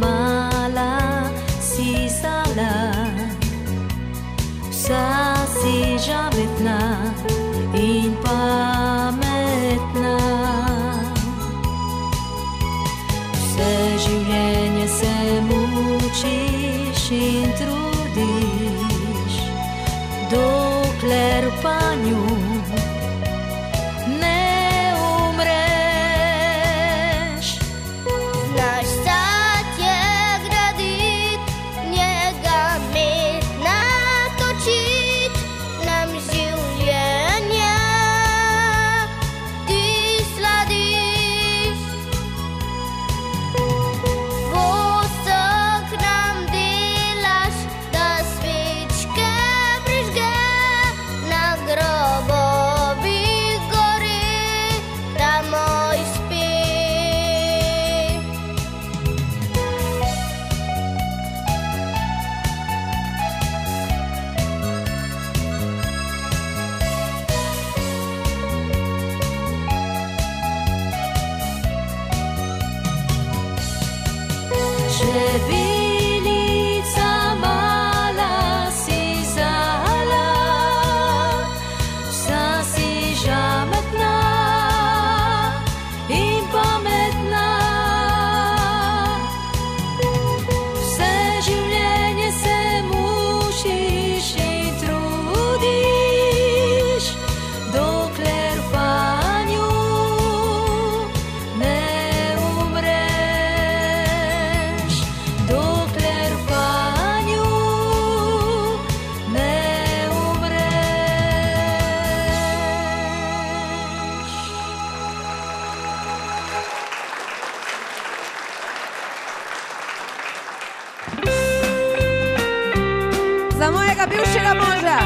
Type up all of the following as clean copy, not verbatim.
mala si sala, vsa si žametna in pametna. Vse življenje se mučiš in trudiš, dokler v panju ne umreš. Naš sad je gradit, njega med natočit, nam življenje ti sladiš. Vosok nam delaš, da svečke prižge, na grobovih gori, da moj spi. Čebelica mala si zala, vsa si žametna in pametna. Vse življenje se mučiš in trudiš, dokler v panju ne umreš. Dokler v panju ne umreš. Za mojega bivšega moža.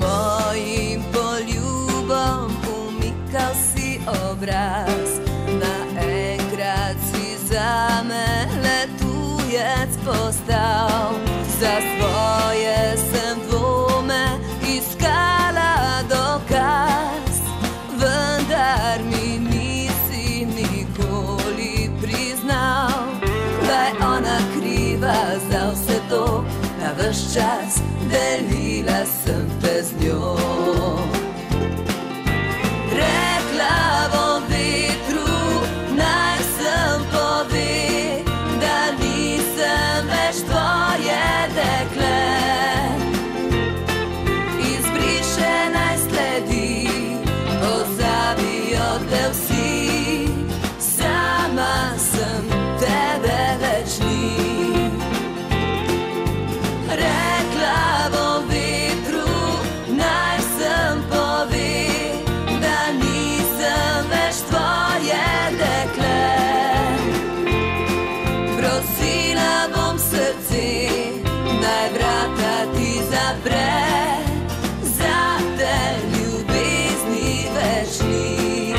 Mojim poljubom umikal si obraz, naenkrat si zame le tujec postal. Za svoje sem dvome iskala dokaz, vendar mi nisi nikoli priznal, da je ona kriva za vse to, da ves čas delila sem te z njo. Rekla bom vetru, naj vsem pove, da nisem več tvoje dekle. Izbriše naj sledi, pozabijo te vsi, sama sem, tebe več ni. Rekla bom vetru, naj vsem pove, da nisem več tvoje dekle. Prosila bom srce, naj vrata ti zapre, zate ljubezni več ni.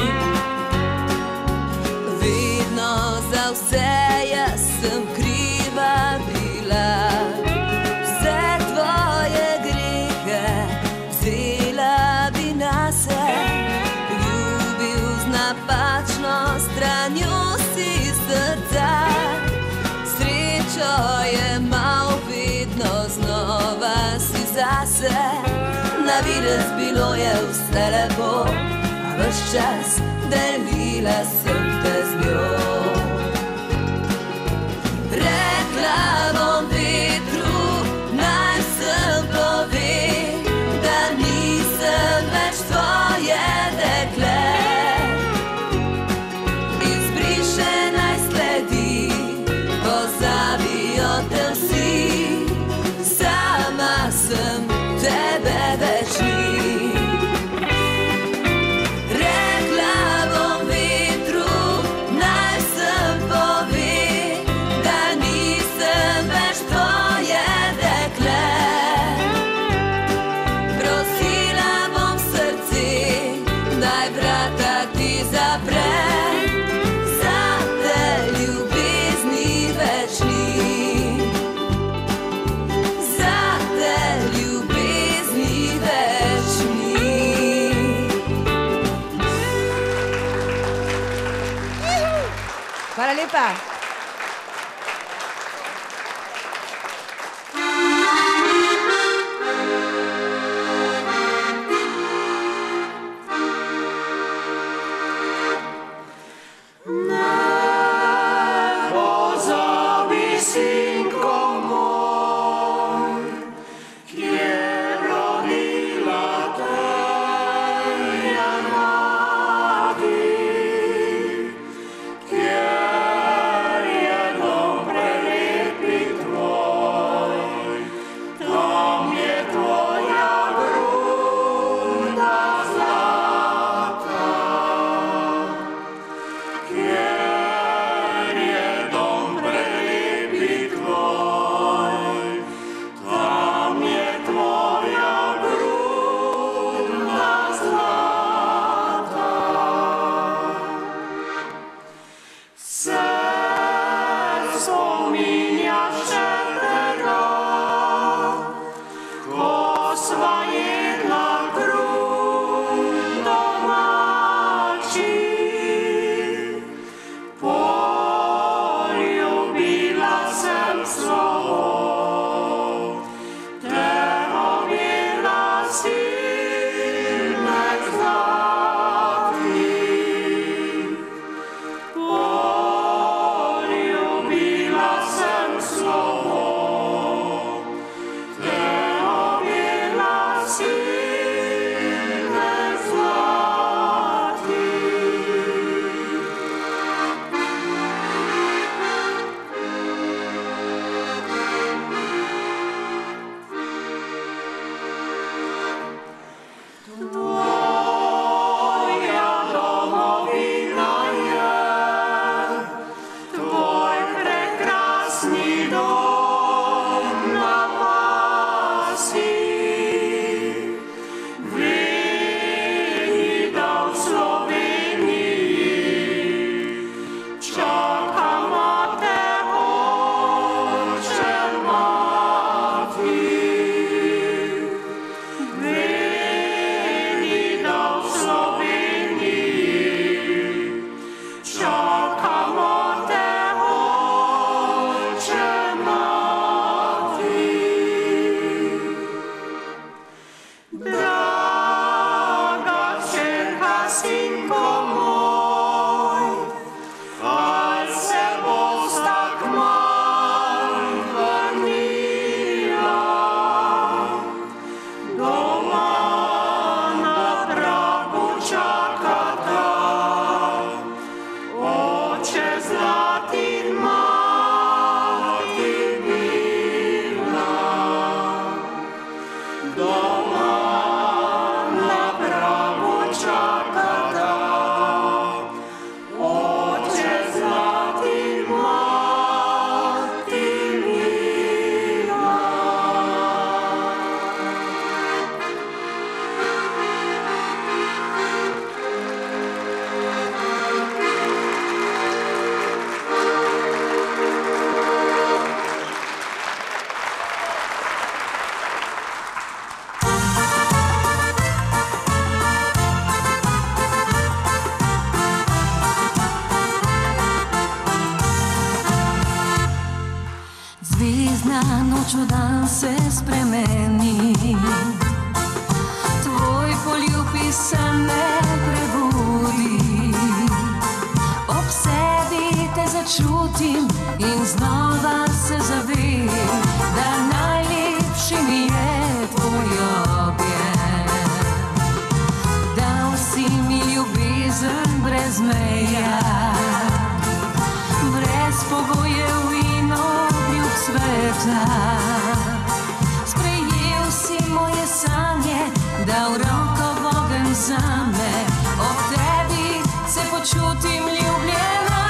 Vedno za vse jaz sem kriva bila, vse tvoje grehe vzela bi nase. Ljubil z napačno stranjo si srca, srečo jemal vedno znova si zase. Na videz bilo je vse lepo, a ves čas delila sem te z njo. Rekla bom vetru, naj vsem pove, da nisem več tvoje dekle. Izbriše naj sledi, pozabijo te vsi, sama sem, tebe več ni. Rekla bom vetru, naj vsem pove, da nisem več tvoje dekle. Prosila bom srce, naj vrata ti zapre, zate ljubezni več ni. Zate ljubezni več ni. Hvala lepa. noč v dan se spremeni. Tvoj poljubis se me prebudi. Ob sebi te začutim in znova se zavem, da najlepši mi je tvoj objem. Dal si mi ljubezen brez meja, brez pogojev in obljub sveta. Sprejel si moje sanje, dal roko v ogenj zame. Ob tebi se počutim ljubljena.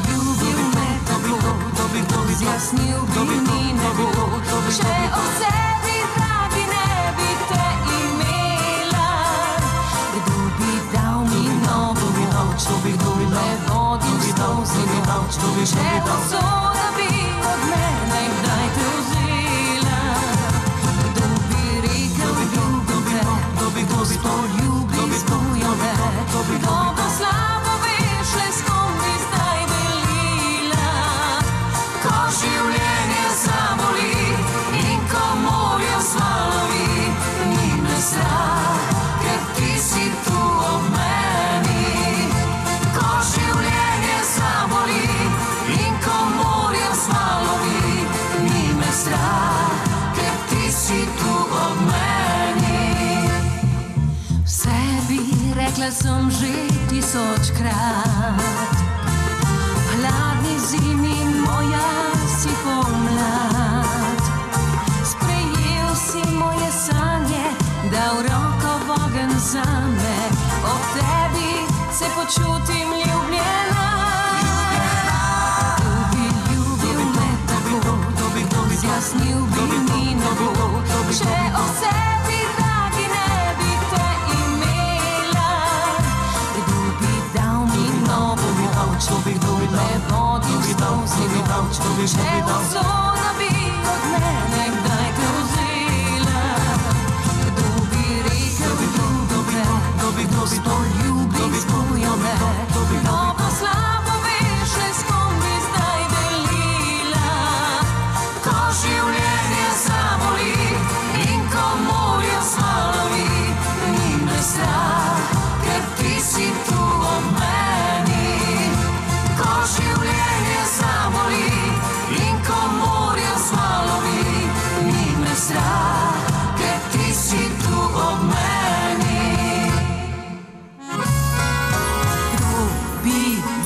Ljubil me tako, zjasnil bi mi nebo. Če ob sebi, dragi, ne bi te imela, kdo bi dal mi novo noč, kdo bi me vodil s solzami noč, če usoda bi od mene kdaj te vzela. Kdo bi rekel, ljubim te, kdo bi to ljubi, spojo me, ko bo slabo veš, le rekla sem že 1000-krat. Hladni zimi moja si pomlad. Sprejel si moje sanje, dal roko v ogenj zame. Ob tebi se počutim ljubljena. Ljubil me tako, zjasnil bi mi nebo. Če o sebi dragi ne bi te imela. Kdo bi dal mi novo moč, kdo bi me vodil skozi noč. Če usona bi od mene kdaj te vzela. Kdo bi rekel, kdo bi poljubil zbujo me. Dobro slabo veš, le s kom bi zdaj delila. Ko življenje zamoli in ko morje zvalovi, ni me strah, ker ti si tu ob meni. Ko življenje zamoli in ko morje zvalovi, ni me strah, ker ti si tu ob meni. Kdo bi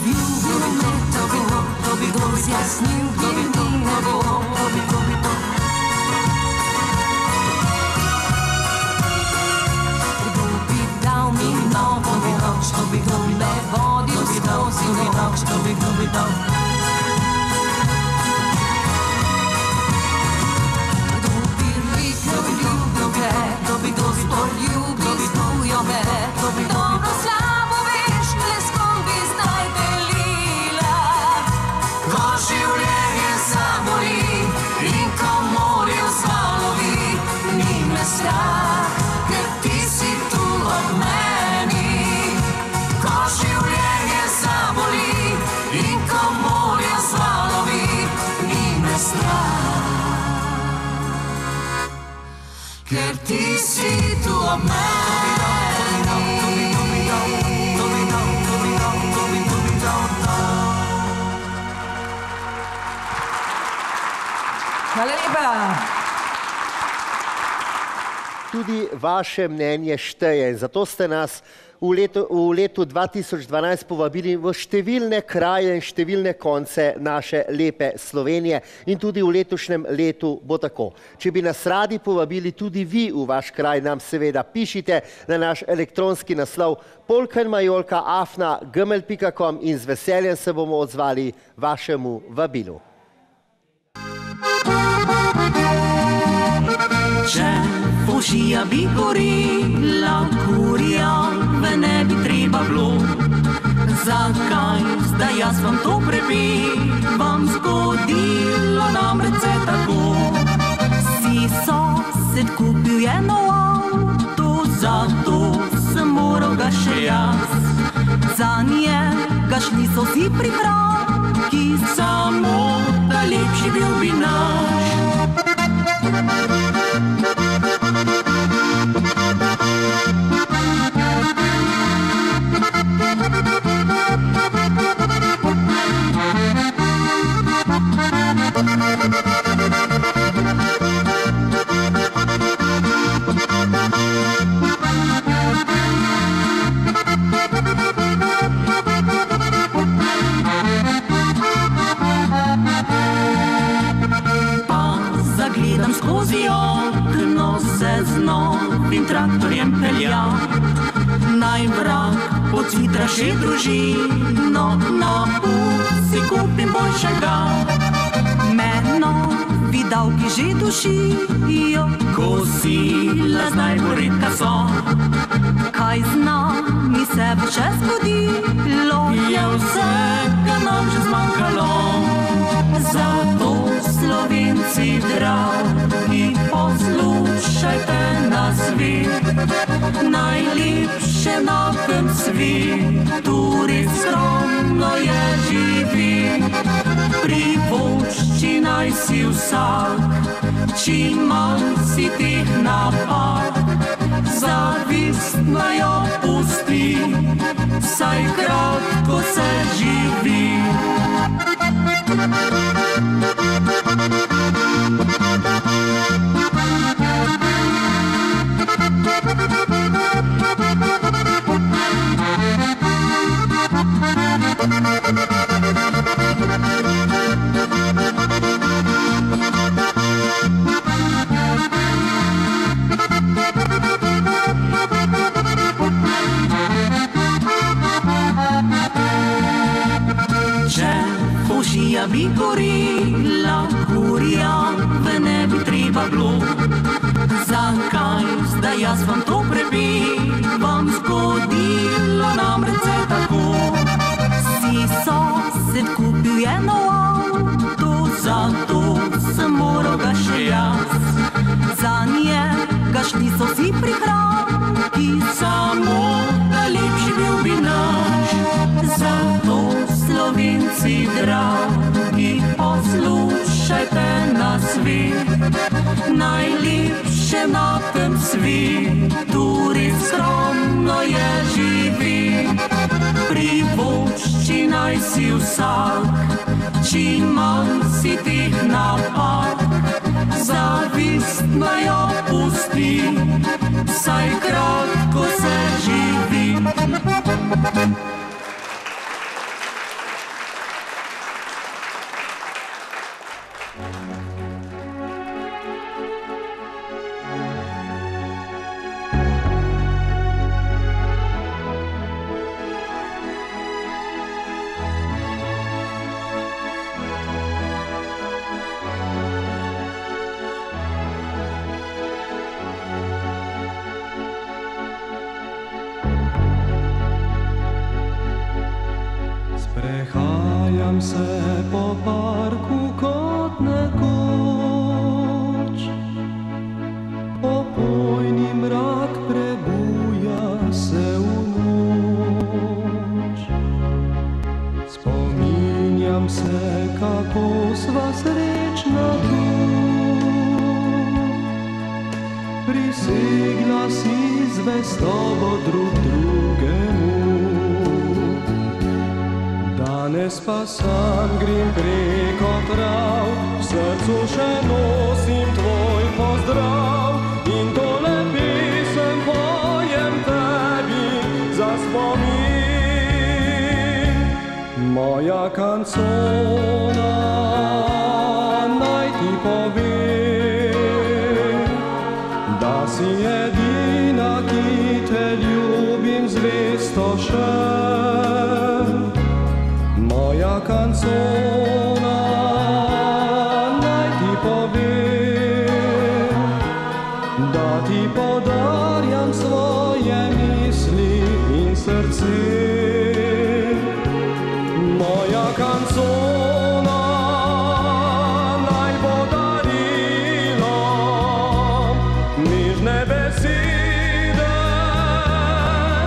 ljubil me tako, kdo bi zjasnil bi mi nebo. Kdo bi dal mi novo moč, kdo bi me vodil skozi noč. Kdo bi dal. Kdo bi rekel, ljubil te, kdo bi poljubil zbujo me. Dobro slabo veš, le s kom bi zdaj delila. Ko življenje zamoli in ko morje vzvalovi, ni me strah, ker ti si tu ob meni. Ko življenje zamoli in ko morje vzvalovi, ni me strah, ker ti si tu ob meni. Hvala lepa. Tudi vaše mnenje šteje in zato ste nas v letu 2012 povabili v številne kraje in številne konce naše lepe Slovenije in tudi v letošnjem letu bo tako. Če bi nas radi povabili tudi vi v vaš kraj, nam seveda pišite na naš elektronski naslov polkainmajolka@gmail.com in z veseljem se bomo odzvali vašemu vabilu. Če fušija bi gorila, kurjave ne bi treba bilo. Zakaj zdaj jaz vam to prepevam, zgodilo namreč se tako. Si sosed kupil je nov avto, zato sem moral ga še jaz. Za njega šli so vsi prihranki, samo da lepši bil bi naš. Zagledam skozi okno, se z novim traktorjem pelja. Naj vrag podsvitra še družino, na si kupim boljšega. Novi davki že dušijo, kosila zdaj bo redka so. Kaj z nami se bo še zgodilo, je vsega nam že zmanjkalo. Zato Slovenci dragi, poslušajte nas vi. Najlepše na tem svetu res skromno je živi. Privošči naj si vsak, čim manj si teh napak. Zavist naj jo pusti, saj kratko se živi. bi gorila, kurja v ne bi treba bilo. Zakaj zdaj jaz vam to prepevam, zgodilo namreč se tako. Si sosed kupil eno avto, zato sem moral ga še jaz. Za njega šli so vsi prihranki, samo da lepši bil bi naš. Zato Slovenci dragi, poslušajte nasvet, najlepše na tem svetu res skromno je živeti. Privošči naj si vsak, čim manj si teh napak, zavist naj jo pusti, saj kratko se živi. Sprehajam se po parku kot nekoč, opojni mrak prebuja se v noč. Spominjam se, kako sva srečna tu, prisegla si zvestobo drug drugemu. Danes pa sam grem preko trav, v srcu še nosim tvoj pozdrav in tole pesem pojem tebi za spomin. Moja kancona naj ti pove, da si edina, ki te ljubim zvesto še. Moja kancona naj ti povem, da ti podarjam svoje misli in srce. Moja kancona naj bo darilo, nežne besede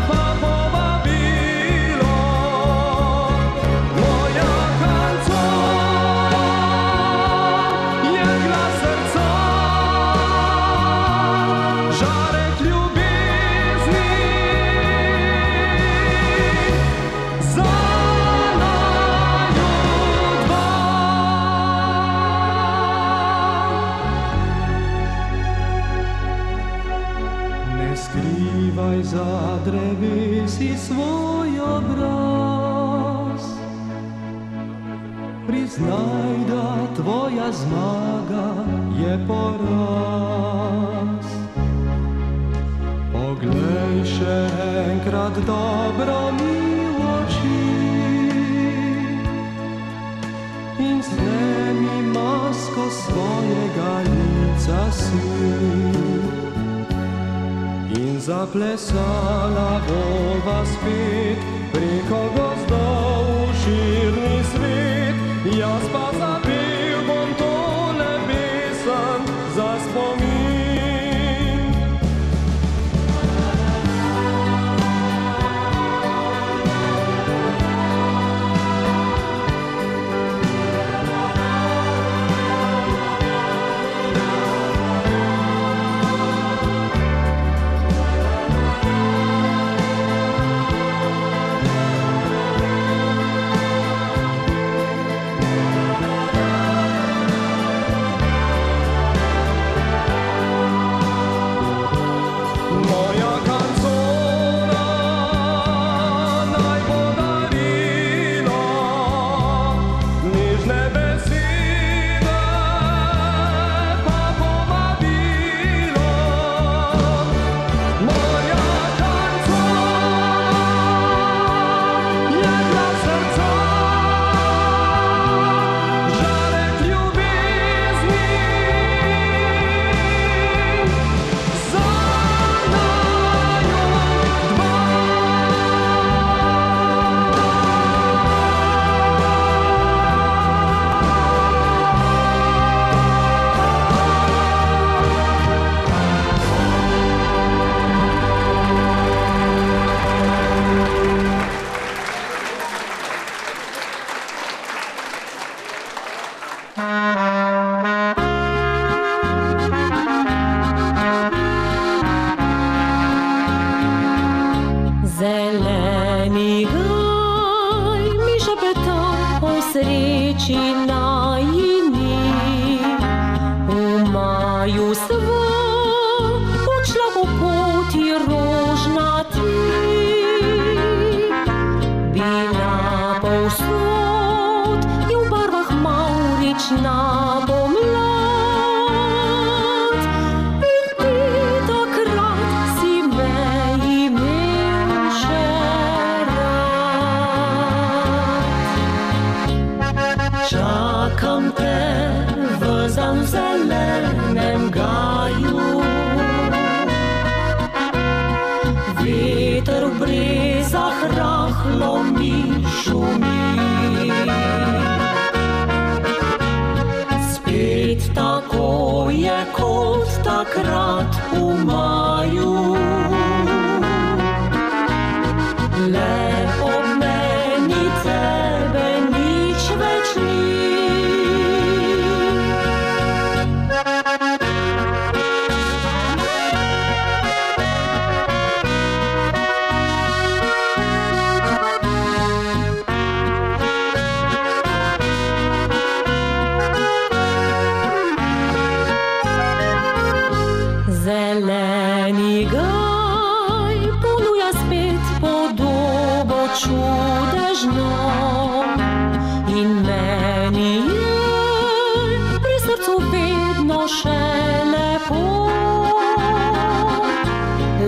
pa povabilo. Skrivaj za drevesi svoj obraz, priznaj, da tvoja zmaga je poraz. Poglej še enkrat dobro mi v oči in snemi masko svojega lica si. In zaplesala bova spet preko gozdov v širni svet. Jaz pa zapel bom tole pesem za spomin. sreči najini. V maju sva odšla po poti rožnati, bila povsod je v barvah mavrična pomlad. In ti takrat si me imel še rad. Čakam te v zelenem gaju, veter v brezah rahlo mi šumi. Spet tako je kot takrat v maju, le ob meni tebe nič več ni. Zeleni gaj ponuja spet podobo čudežno in meni je pri srcu vedno še lepo.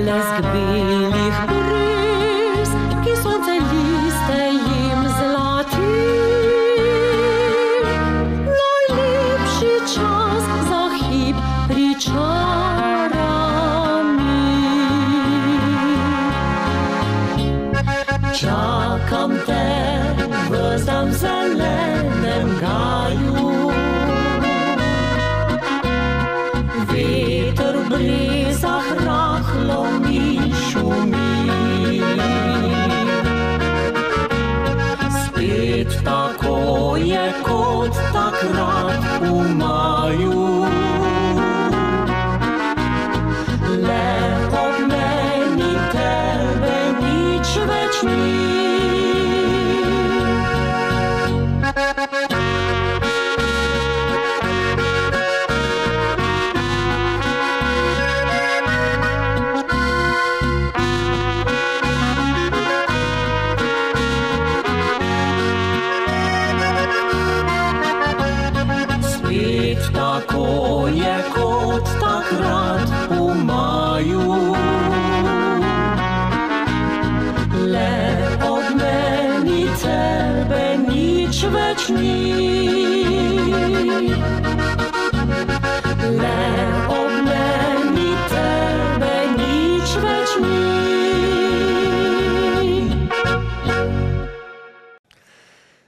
Lesk belih brez, ki sonce liste jim zlati, najlepši čas za hip pričarami. Čakam te v zelenem gaju, veter v brezah rahlo mi šumi. Spet tako je kot takrat v maju, le ob meni tebe nič več ni. Spet tako je kot takrat v maju, le ob meni tebe nič več ni. Le ob meni tebe nič več ni.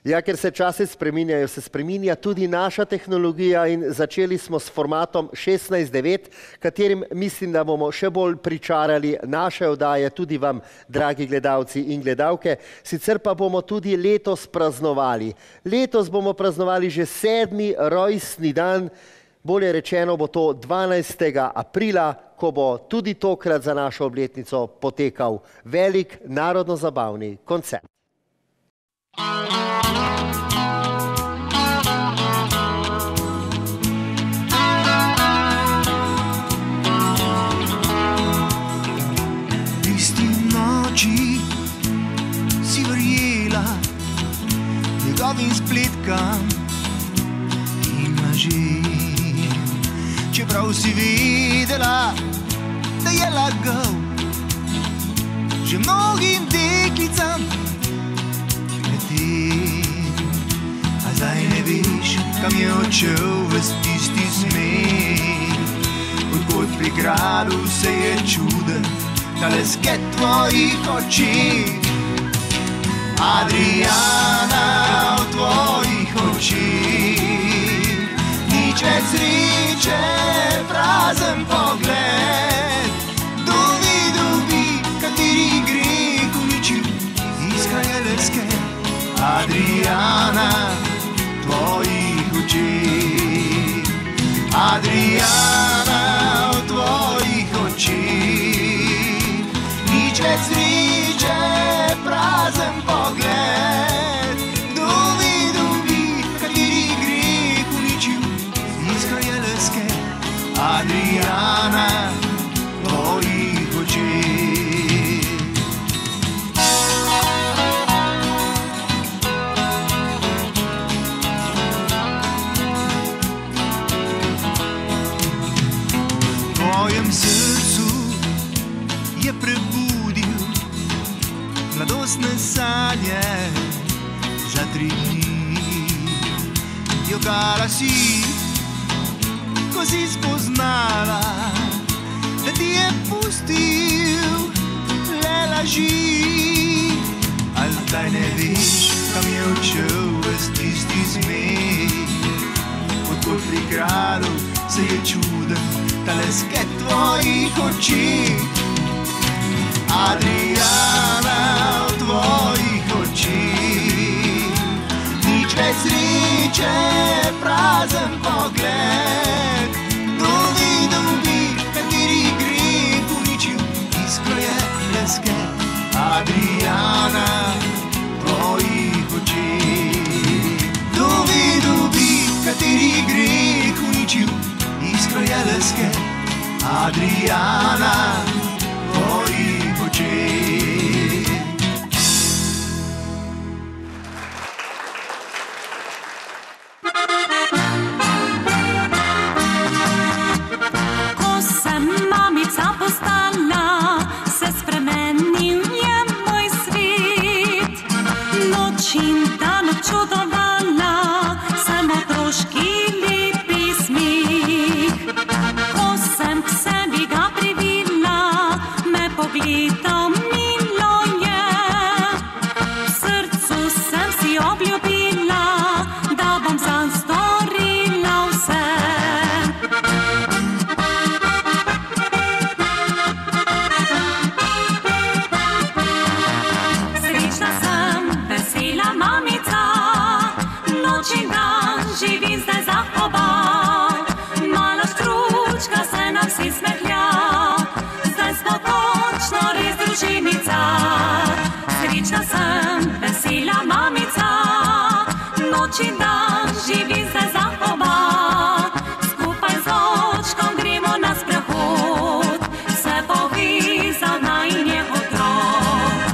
Ja, ker se časi spreminjajo, se spreminja tudi naša tehnologija in začeli smo s formatom 16:9, katerim mislim, da bomo še bolj pričarali naše oddaje tudi vam, dragi gledalci in gledalke. Sicer pa bomo tudi letos praznovali. Letos bomo praznovali že 7. rojstni dan, bolje rečeno bo to 12. aprila, ko bo tudi tokrat za našo obletnico potekal velik narodno-zabavni koncert. Tisti noči si verjela njegovim spletkam in lažem, čeprav si vedela, da je lagal že mnogim deklicam. A zdaj ne veš, kam je odšel ves tisti smeh. Od kod pri gradu se je čuden ta lesket tvojih oči. Adriana, v tvojih očih nič več sreče, prazen pogled. Dubi, dubi, kateri greh uničil iskra je lesket. Adriana, tvojih očih. Adriana, v tvojih očih nič več sreče, prazen pogled. Dubi, dubi, radostne sanje za 3 dni. Jokala si, ko si spoznala, da ti je pustil le laži. Ali zdaj ne veš, kam je odšel ves tisti smeh? Odkot pri gradu se je čuden tale sket tvojih oči. Adriana, v tvojih očih nič več sreče, prazen pogled. Dobi, kateri greh uničil, iskro je le sket. Adriana, v tvojih očih. Dobi, kateri greh uničil, iskro je le sket. Adriana, v tvojih očih. Ko sem mamica postala, se spremenil je moj svet. Noč in dan občudovala sem otroški lepi smeh. Ko sem k sebi ga privila, me pogledal milo je. V srcu sem si obljubila, da bom zanj storila vse. Srečna sem, vesela mamica, noč in dan živim zdaj za oba. Mala štručka se nam vsi smehlja, zdaj smo končno res družinica. Srečna sem, vesela mamica, noč in dan živim zdaj za oba. Skupaj z očkom gremo na sprehod, se povezal najin je otrok.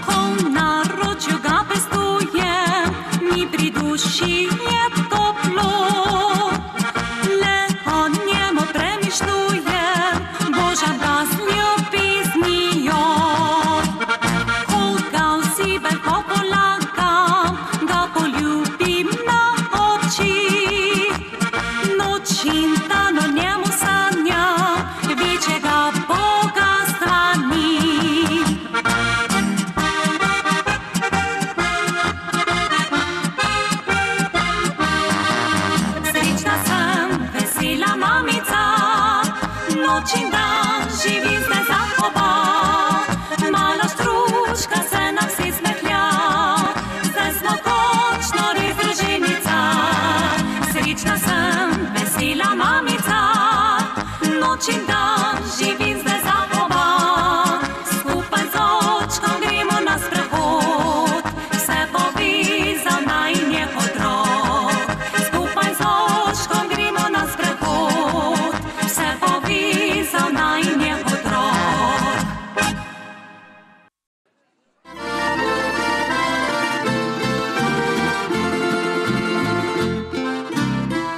Ko v naročju ga pestujem, mi pri duši je toplo. Le o njemu premišljujem, Božja da z ljubeznijo. Ko ga v zibelj polagam, ga poljubim na oči. Noč in dan o njemu sanjam, večjega bogastva ni. Srečna sem, vesela mamica, noč in dan živim zdaj za oba. Mala štručka se nam vsi smehlja, zdaj smo končno res družinica. Srečna sem, vesela mamica, noč in dan živim zdaj za oba. Skupaj z očkom gremo na sprehod, se povezal najin je otrok. Skupaj z očkom gremo na sprehod, se povezal najin je otrok.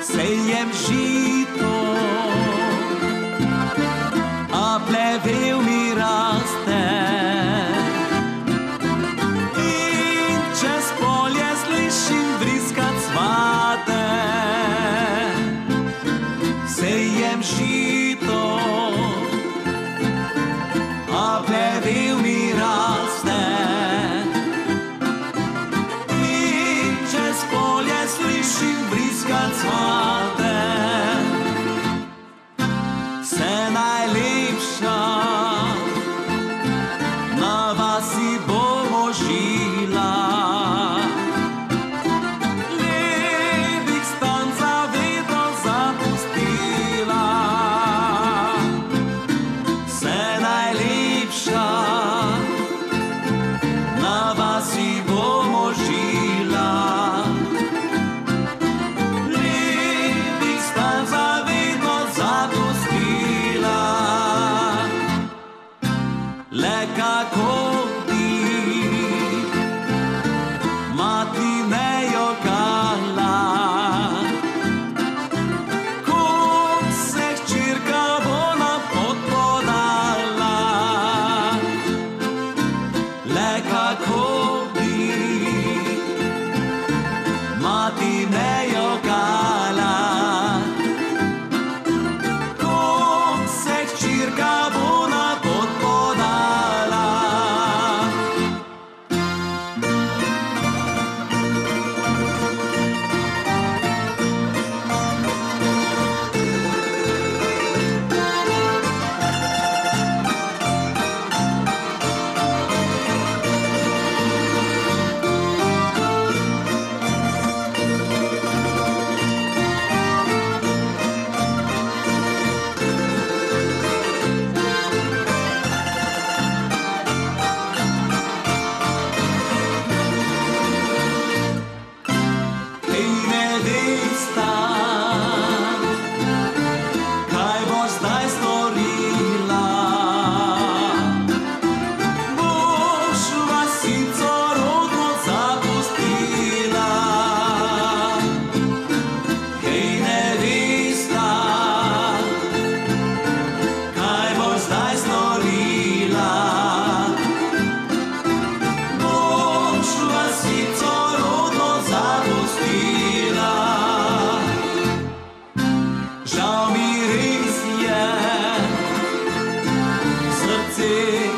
Sejem žito, a plevel mi raste. In čez polje slišim vriskat cvate. Sejem žito, a plevel mi raste. In čez polje slišim vriskat cvate. Vse najlepša na vasi bomo žila. Lepih stan za vedno zapustila.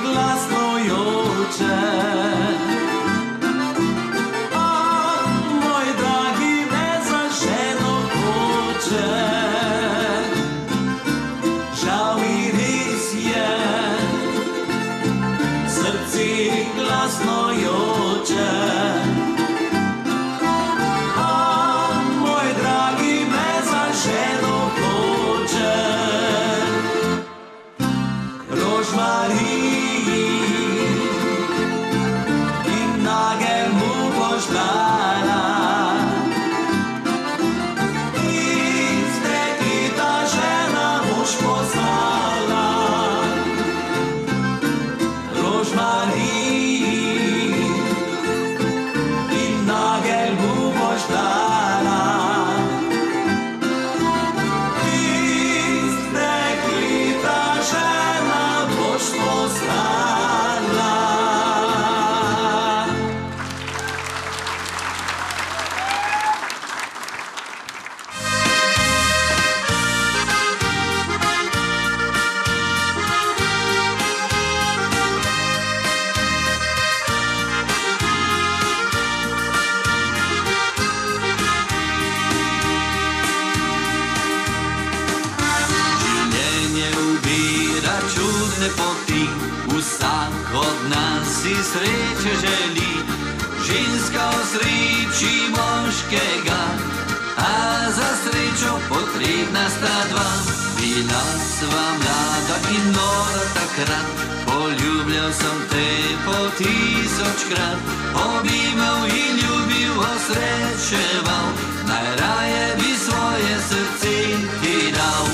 glasno joče. Moj dragi me za ženo hoče. Žal mi res je, srce glasno joče. Moj dragi me za ženo hoče. Rožmariji in nagel mu boš dala. Izdeklita žena boš poznala. Rožmariji in nagel mu boš dala. Izdeklita žena boš poznala. Življenje ubira čudne poti, vsak od nas si sreče želi. Ženska osreči moškega, a za srečo potrebna sta dva. Bila sva mlada in nora takrat, poljubljal sem te po 1000-krat. Objimal in ljubil, osrečeval, najraje bi svoje srce ti dal.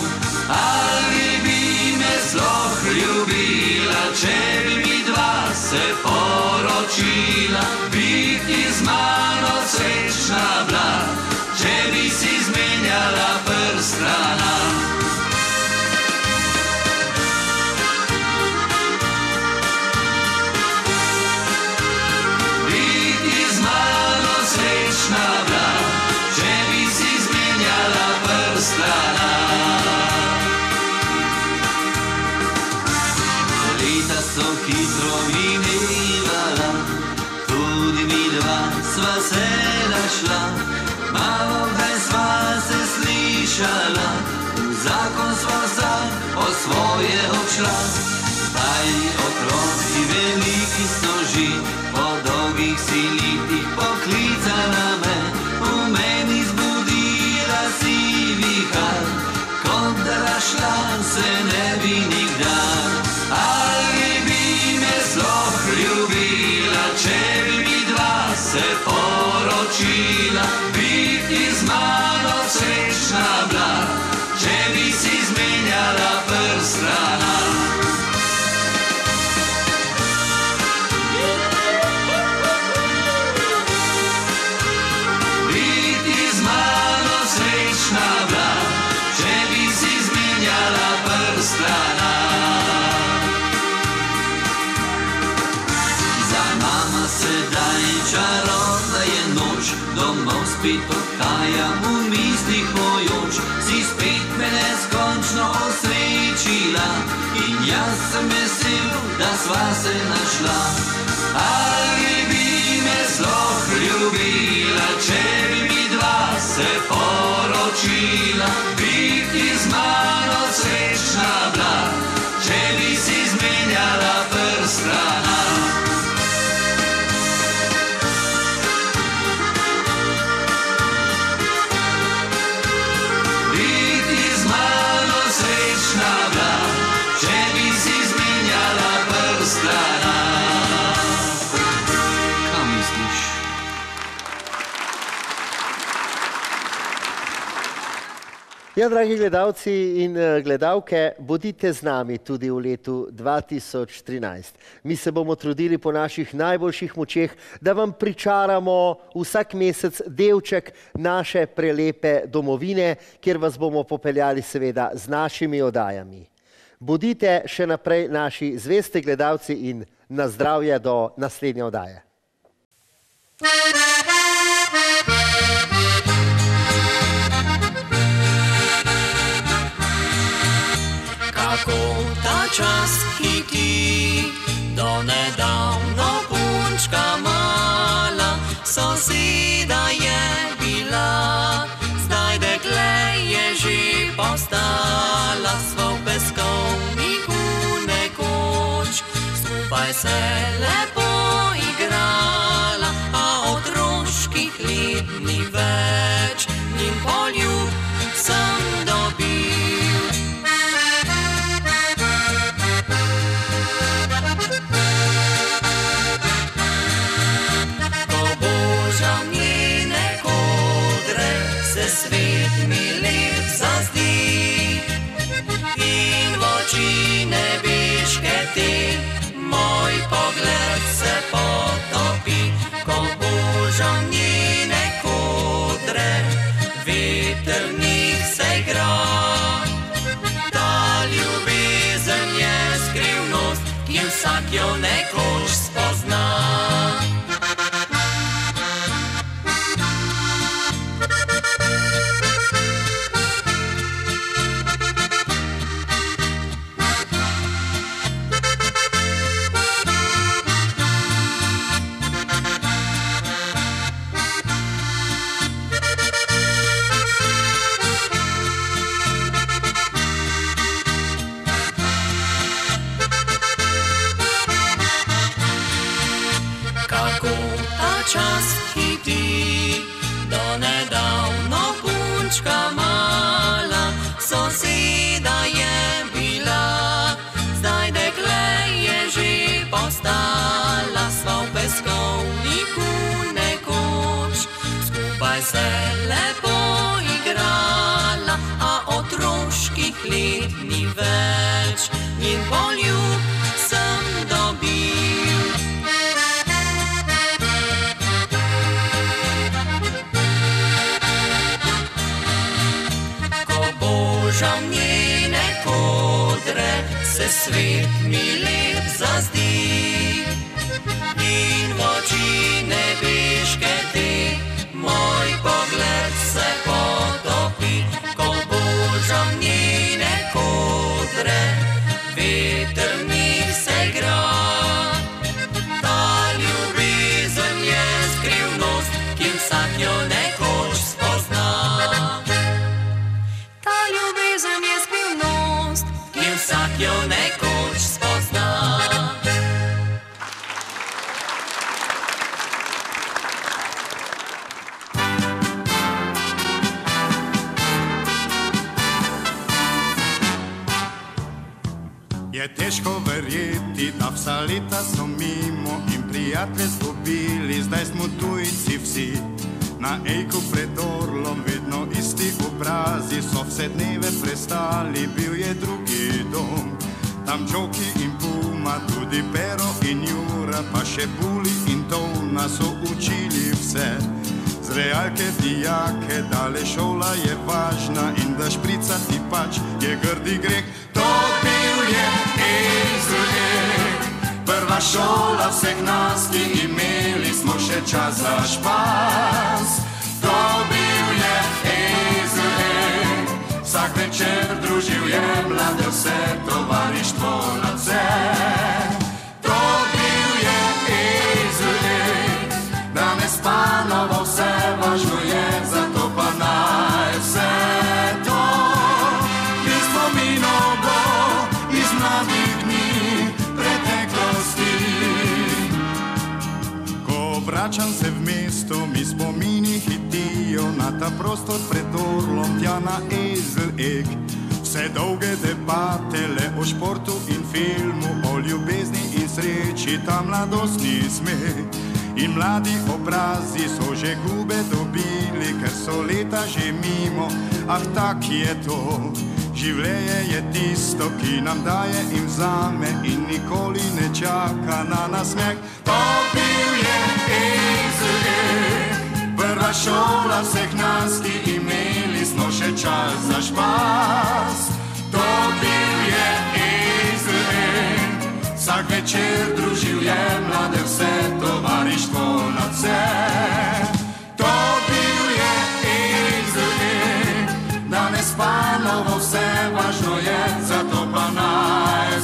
Ali bi me sploh ljubila, če bi mi dva se poročila? Biti z mano srečna bila, če bi si zmenjala prstana. Biti z mano srečna bila, če bi si zmenjala prstana. Leta so hitro minevala, tudi mi dva sva se našla. Malo kdaj sva se slišala, v zakon sva vsak o svoje odšla. Zdaj otroci veliki so že, po dolgih si letih poklicala me. V meni zbudila si vihar, kot da rašla se ne bi nikdar. Ali bi me sploh ljubila, če bi mi dva se poročila? Biti z mano srečna bila, če bi si zmenjala prstana. Biti z mano srečna bila, če bi si zmenjala prstana. Za nama sedaj čarobna je noč, domov spet odhajam v mislih mojoč. Si spet me neskončno osrečila in jaz sem vesel, da sva se našla. Ali bi me sploh ljubila, če bi mi dva se poročila? Biti z mano srečna bila, če bi si zmenjala prstana. Biti z mano srečna bila, če bi si zmenjala prstana. Kaj misliš? Ja, dragi gledalci in gledalke, bodite z nami tudi v letu 2013. Mi se bomo trudili po naših najboljših močeh, da vam pričaramo vsak mesec delček naše prelepe domovine, kjer vas bomo popeljali seveda z našimi oddajami. Bodite še naprej naši zvesti gledalci in na zdravje do naslednje oddaje. Kako ta čas hiti, do nedavno punčka mala, soseda je bila, zdaj dekle je že postala, svoj peskovniku nekoč, skupaj se lepo igrala, a otroških let ni več, njim poljub sem dobil. Ko božam njene kodre, se svet mi lep zazdi, in v oči nebeške te moj pogled se potopi. Ko božam njene kodre, veter v njih se igra, ta ljubezen je skrivnost, ki vsak jo nekoč spozna. Čas hiti, do nedavno punčka mala, soseda je bila, zdaj dekle je že postala, sva v peskovniku nekoč, skupaj se lepo igrala, a otroških let ni več, njen poljub sem dobil. Božam njene kodre, se svet mi lep zazdi, in v oči nebeške te moj pogled se potopi. Ko božam njene kodre, veter v njih se igra, ta ljubezen je skrivnost, ki vsak jo nekoč spozna. Vsak jo nekoč spozna. Je težko verjeti, da vsa leta so mimo in prijatelje zgubili, zdaj smo tujci vsi. Na ejku pred Orlom vedno isti obrazi, so vse dneve prestali, bil je drugi dom. Tam Džoki in Puma, tudi Pero in Jura, pa še Buli in Tona so učili vse. Z realke dijake, dale šola je važna in da špricati pač je grdi greh. To bil je Izrael, prva šola vseh nas, ki imeli smo še čas za špas. To bil je Izrael, vsak večer družil je mlade, vse tovarištvo nadvse. To bil je Izrael, danes pa novo vse važno je, zato pa naj vse to iz spominov bo, iz mladih dni preteklosti. Ko vračam se v mesto, mi spomini hitijo na ta prostor pred Orlom, tja na Ezel-Eg. Vse dolge debate le o športu in filmu, o ljubezni in sreči, ta mladostni smeh. In mladi obrazi so že gube dobili, ker so leta že mimo, ah tak je to. Življenje je tisto, ki nam daje in vzame in nikoli ne čaka na nasmeh. To bil je Izrael, prva šola vseh nas, ki imeli smo še čas za špas. To bil je Izrael, vsak večer družil je mlade, vse tovarištvo nadvse. To bil je Izrael, danes pa novo vse važno je, zato pa naj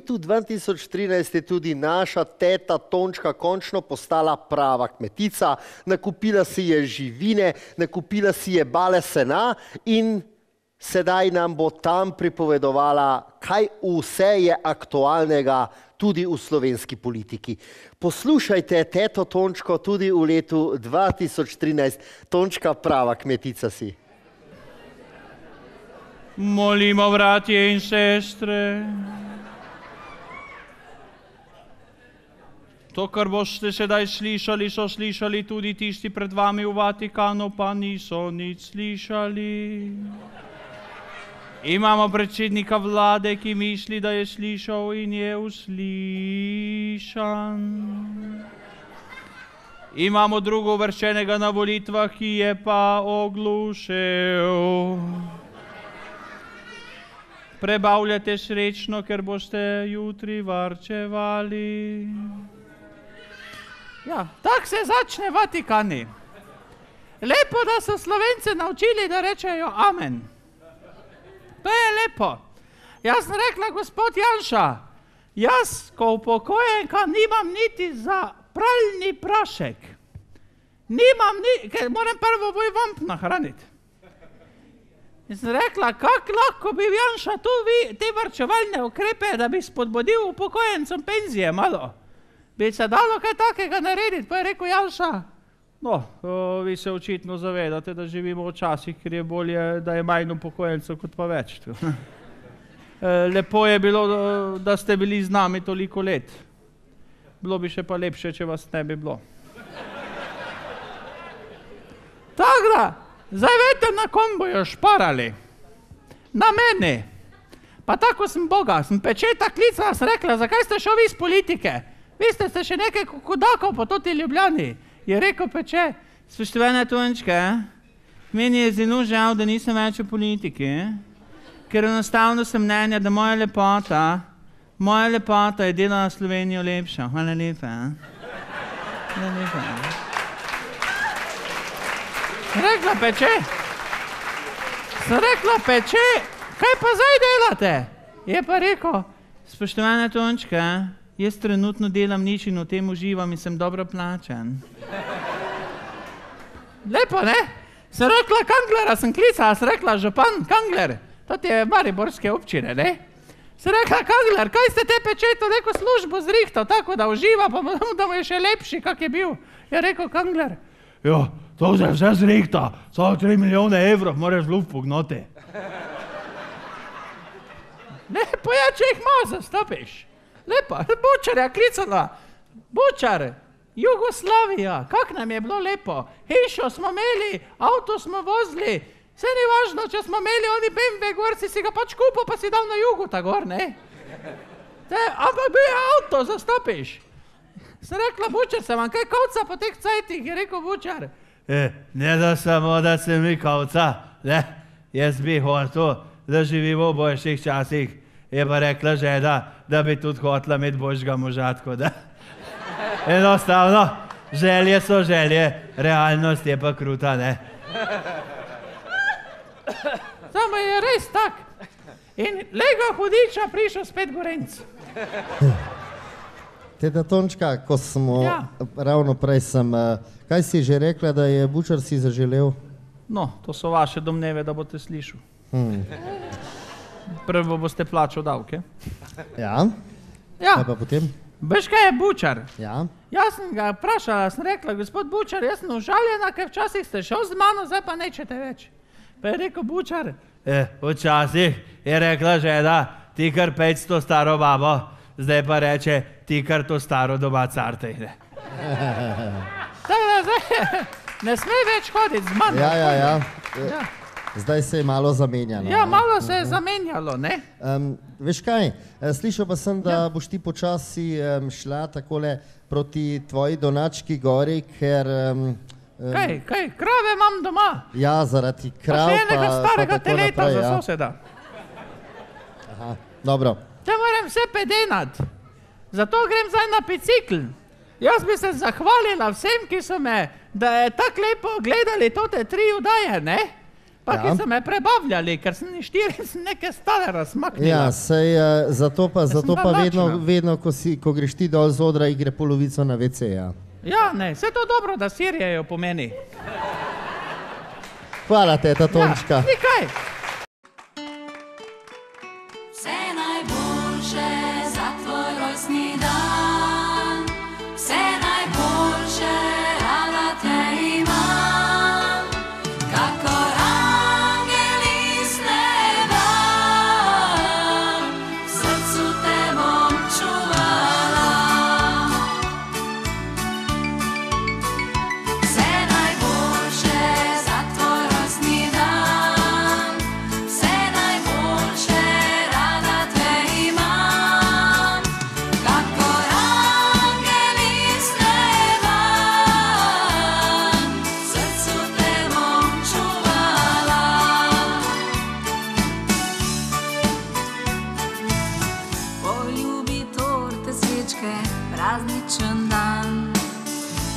letu 2013 je tudi naša teta Tončka končno postala prava kmetica, nakupila si je živine, nakupila si je bale sena in sedaj nam bo tam pripovedovala, kaj vse je aktualnega tudi v slovenski politiki. Poslušajte teto Tončko tudi v letu 2013. Tončka, prava kmetica si. Molimo, bratje in sestre. To, kar boste sedaj slišali, so slišali tudi tisti pred vami v Vatikanu, pa niso nič slišali. Imamo predsednika vlade, ki misli, da je slišal in je uslišan. Imamo drugouvrščenega na volitvah, ki je pa oglušel. Prebavljate srečno, ker boste jutri varčevali. Ja, tako se začne Vatikani. Lepo, da so Slovence naučili, da rečejo amen. To je lepo. Jaz sem rekla, gospod Janša, jaz, ko upokojenka, nimam niti za pralni prašek. Ker moram prvo moj vamp nahraniti. In sem rekla, kako lahko bi Janša tu te varčevalne ukrepe, da bi spodbudil upokojencem penzije malo. Bi se dalo kaj takega narediti, pa je rekel Janša. No, vi se očitno zavedate, da živimo v časih, ker je bolje, da je manj upokojencev kot pa več. Lepo je bilo, da ste bili z nami toliko let. Bilo bi še pa lepše, če vas ne bi bilo. Tako da, zdaj veste, na kom bojo šparali. Na meni. Pa tako sem Boga, sem Pečeta klicala, sem rekla, zakaj ste šel vi iz politike? Vi ste še nekaj kodakov po toti Ljubljani. Je rekel Peče, spoštovana Tončka, meni je zelo žal, da nisem več v politiki, ker enostavno sem mnenja, da moja lepota je delala Slovenijo lepša. Hvala lepa. Hvala lepa. Sem rekla Peče, kaj pa zdaj delate? Je pa rekel, spoštovana Tončka, jaz trenutno delam nič in v tem uživam in sem dobro plačan. Lepo, ne? Sem rekla Kanglera, sem klicala, sem rekla župan Kangler, to je mariborske občine, ne? Sem rekla Kangler, kaj ste te Pečeto neko službo zrihtal, tako da uživa, pa da mu je še lepši, kak je bil. Je rekel Kangler, jo, to se vse zrihta, samo 3 milijone evrov moraš v luft pognoti. Lepo je, če jih malo zastopiš. Lepo, Bučarja klicala, Bučar, Jugoslavija, kak nam je bilo lepo, hišo smo imeli, avto smo vozili, vse ni važno, če smo imeli oni BMW gor, si ga pač kupil, pa si dal na jugu ta gor, ne? Ampak bil je avto, zastopiš. Sem rekla, Bučar, se vam kaj kavca po teh cajtih, je rekel Bučar. Ne da samo, da se mi kavca, ne, jaz bi hotel, da živimo v boljših časih. Je pa rekla žena, da bi tudi hotela imeti božjega moža, tako da. Enostavno, želje so želje, realnost je pa kruta, ne. Samo je res tak. In lega hudiča prišel spet Gorenc. Teta Tončka, ko smo ravno prej kaj si že rekla, da je Bučar si zaželel? No, to so vaše domneve, da boste slišali. Prvo boste plačal davke. Ja. Kaj pa potem? Veš, kaj je Bučar? Ja. Jaz sem ga vprašala, sem rekla, gospod Bučar, jaz sem užaljena, ker včasih ste šel z mano, zdaj pa nečete več. Pa je rekel Bučar. Včasih je rekla žena, ti kar 500 staro babo, zdaj pa reče, ti kar to staro doma cartej. Tako da zdaj ne sme več hoditi z mano. Ja. Zdaj se je malo zamenjalo. Ja, malo se je zamenjalo, ne? Veš kaj, slišal pa sem, da boš ti počasi šla takole proti tvoji Donački gori, ker... Kaj, krave imam doma. Ja, zaradi krav pa tako naprej. Pa še enega starega teleta za soseda. Aha, dobro. Te moram vse pedenat. Zato grem zdaj na bicikl. Jaz bi se zahvalila vsem, ki so me, da je tako lepo gledali tote 3 vdaje, ne? Pa ki so me prebavljali, ker sem neke stale razmaknila. Ja, sej, zato pa vedno, ko greš ti dol z odra, gre polovico na WC, ja. Ja, ne, vse to dobro, da sirjejo pomeni. Hvala, teta Tončka. Ja, nikaj. Vse najboljše za tvoj rojstni dan, vse najboljše, rada te imam, kakor angeli z neba, v srcu te bom čuvala. Vse najboljše za tvoj rojstni dan, vse najboljše, rada te imam, kakor angeli z neba, v srcu te bom čuvala. Poljubi torte, svečke, prazničen dan,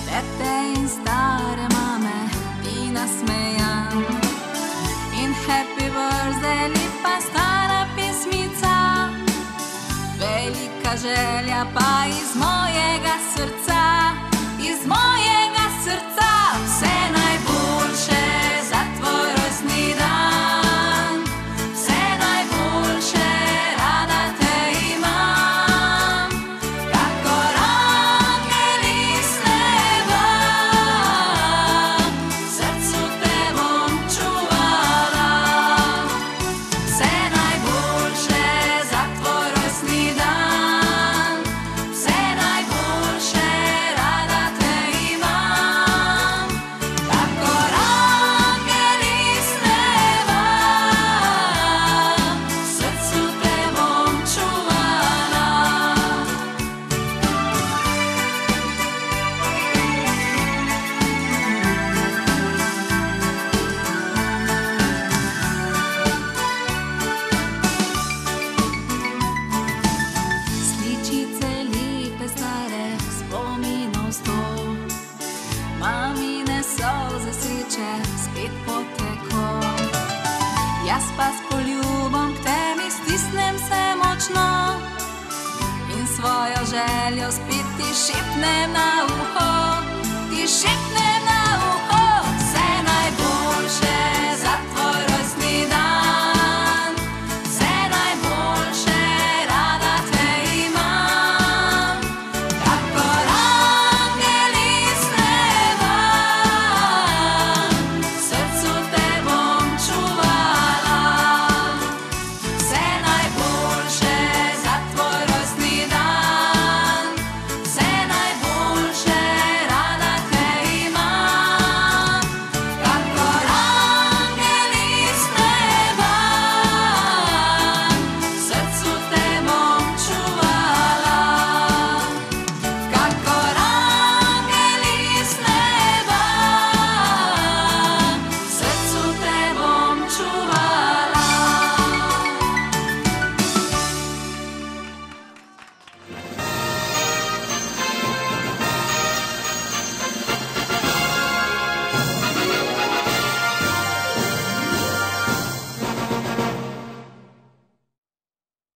tete in stare mame, ti nasmejan. In happy birthday, lepa stara pesmica, velika želja pa iz mojega srca, iz mojega srca. Vse najboljše za tvoj rojstni dan, vse najboljše, rada te imam, kakor angeli z neba, v srcu te bom čuvala. Vse najboljše za tvoj rojstni dan, vse najboljše, rada te imam, kakor angeli z neba, v srcu te bom čuvala. Sličice lepe stare, spominov sto, mamine solze sreče spet poteko. Jaz pa s poljubom k tebi stisnem se močno in svojo željo spet ti šepnem na uho, ti šepnem